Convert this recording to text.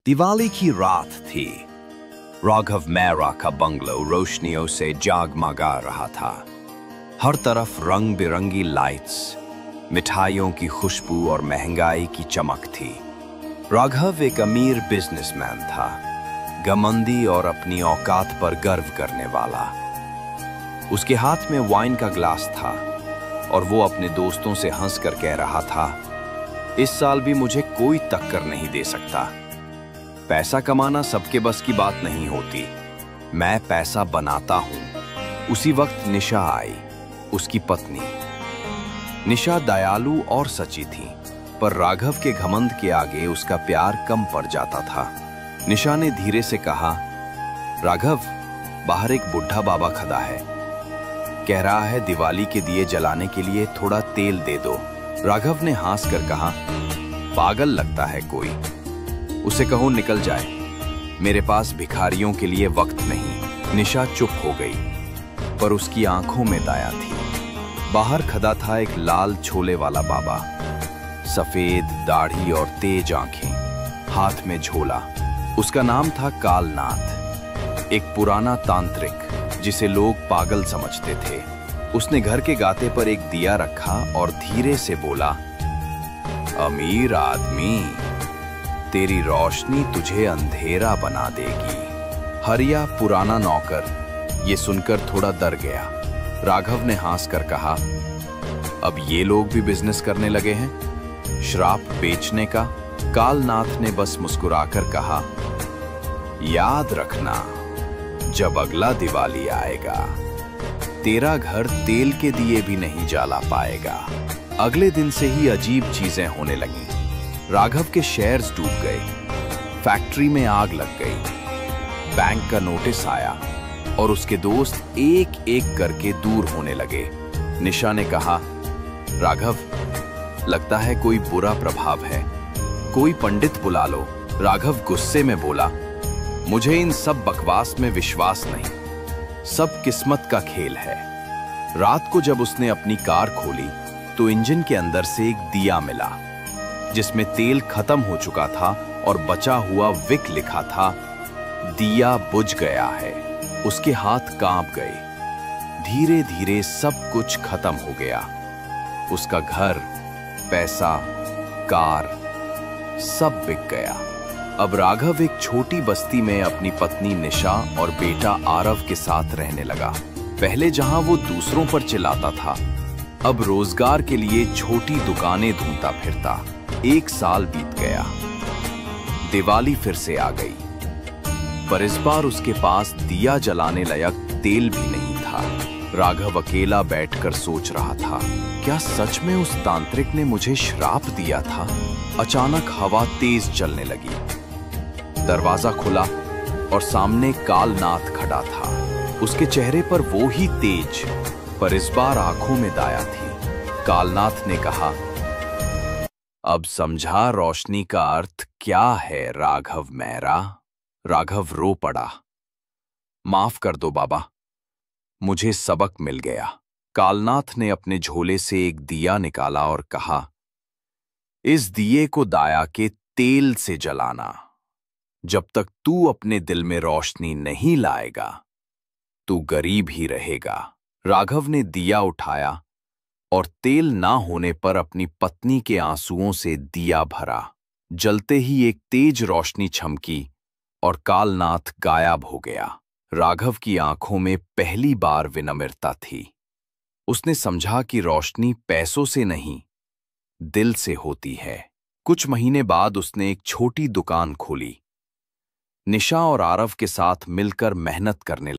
दिवाली की रात थी। राघव मेहरा का बंगलो रोशनियों से जगमगा रहा था। हर तरफ रंग बिरंगी लाइट्स, मिठाइयों की खुशबू और महंगाई की चमक थी। राघव एक अमीर बिजनेसमैन था, घमंडी और अपनी औकात पर गर्व करने वाला। उसके हाथ में वाइन का ग्लास था और वो अपने दोस्तों से हंसकर कह रहा था, इस साल भी मुझे कोई टक्कर नहीं दे सकता। पैसा कमाना सबके बस की बात नहीं होती, मैं पैसा बनाता हूं। उसी वक्त निशा आई, उसकी पत्नी। निशा दयालु और सच्ची थी, पर राघव के घमंड के आगे उसका प्यार कम पड़ जाता था। निशा ने धीरे से कहा, राघव, बाहर एक बुढ़ा बाबा खड़ा है, कह रहा है दिवाली के दिए जलाने के लिए थोड़ा तेल दे दो। राघव ने हंस कर कहा, पागल लगता है कोई, उसे कहो निकल जाए, मेरे पास भिखारियों के लिए वक्त नहीं। निशा चुप हो गई, पर उसकी आंखों में दया थी। बाहर खड़ा था एक लाल छोले वाला बाबा, सफेद दाढ़ी और तेज आंखें, हाथ में झोला। उसका नाम था कालनाथ, एक पुराना तांत्रिक जिसे लोग पागल समझते थे। उसने घर के गाते पर एक दिया रखा और धीरे से बोला, अमीर आदमी, तेरी रोशनी तुझे अंधेरा बना देगी। हरिया पुराना नौकर ये सुनकर थोड़ा डर गया। राघव ने हंस कर कहा, अब ये लोग भी बिजनेस करने लगे हैं, शराब बेचने का। कालनाथ ने बस मुस्कुराकर कहा, याद रखना, जब अगला दिवाली आएगा तेरा घर तेल के दिए भी नहीं जला पाएगा। अगले दिन से ही अजीब चीजें होने लगीं। राघव के शेयर्स डूब गए, फैक्ट्री में आग लग गई, बैंक का नोटिस आया और उसके दोस्त एक एक करके दूर होने लगे। निशा ने कहा, राघव, लगता है कोई बुरा प्रभाव है, कोई पंडित बुला लो। राघव गुस्से में बोला, मुझे इन सब बकवास में विश्वास नहीं, सब किस्मत का खेल है। रात को जब उसने अपनी कार खोली तो इंजन के अंदर से एक दिया मिला, जिसमें तेल खत्म हो चुका था और बचा हुआ विक लिखा था। दिया बुझ गया है। उसके हाथ कांप गए। धीरे धीरे सब कुछ खत्म हो गया। उसका घर, पैसा, कार, सब बिक गया। अब राघव एक छोटी बस्ती में अपनी पत्नी निशा और बेटा आरव के साथ रहने लगा। पहले जहां वो दूसरों पर चिल्लाता था, अब रोजगार के लिए छोटी दुकानें ढूंढता फिरता। एक साल बीत गया, दिवाली फिर से आ गई, पर इस बार उसके पास दिया जलाने लायक तेल भी नहीं था। राघव अकेला बैठकर सोच रहा था, क्या सच में उस तांत्रिक ने मुझे श्राप दिया था? अचानक हवा तेज चलने लगी। दरवाजा खुला और सामने कालनाथ खड़ा था। उसके चेहरे पर वो ही तेज, पर इस बार आंखों में दया थी। कालनाथ ने कहा, अब समझा रोशनी का अर्थ क्या है राघव मेहरा। राघव रो पड़ा, माफ कर दो बाबा, मुझे सबक मिल गया। कालनाथ ने अपने झोले से एक दिया निकाला और कहा, इस दिए को दया के तेल से जलाना। जब तक तू अपने दिल में रोशनी नहीं लाएगा, तू गरीब ही रहेगा। राघव ने दिया उठाया और तेल ना होने पर अपनी पत्नी के आंसुओं से दिया भरा। जलते ही एक तेज रोशनी छमकी और कालनाथ गायब हो गया। राघव की आंखों में पहली बार विनम्रता थी। उसने समझा कि रोशनी पैसों से नहीं, दिल से होती है। कुछ महीने बाद उसने एक छोटी दुकान खोली। निशा और आरव के साथ मिलकर मेहनत करने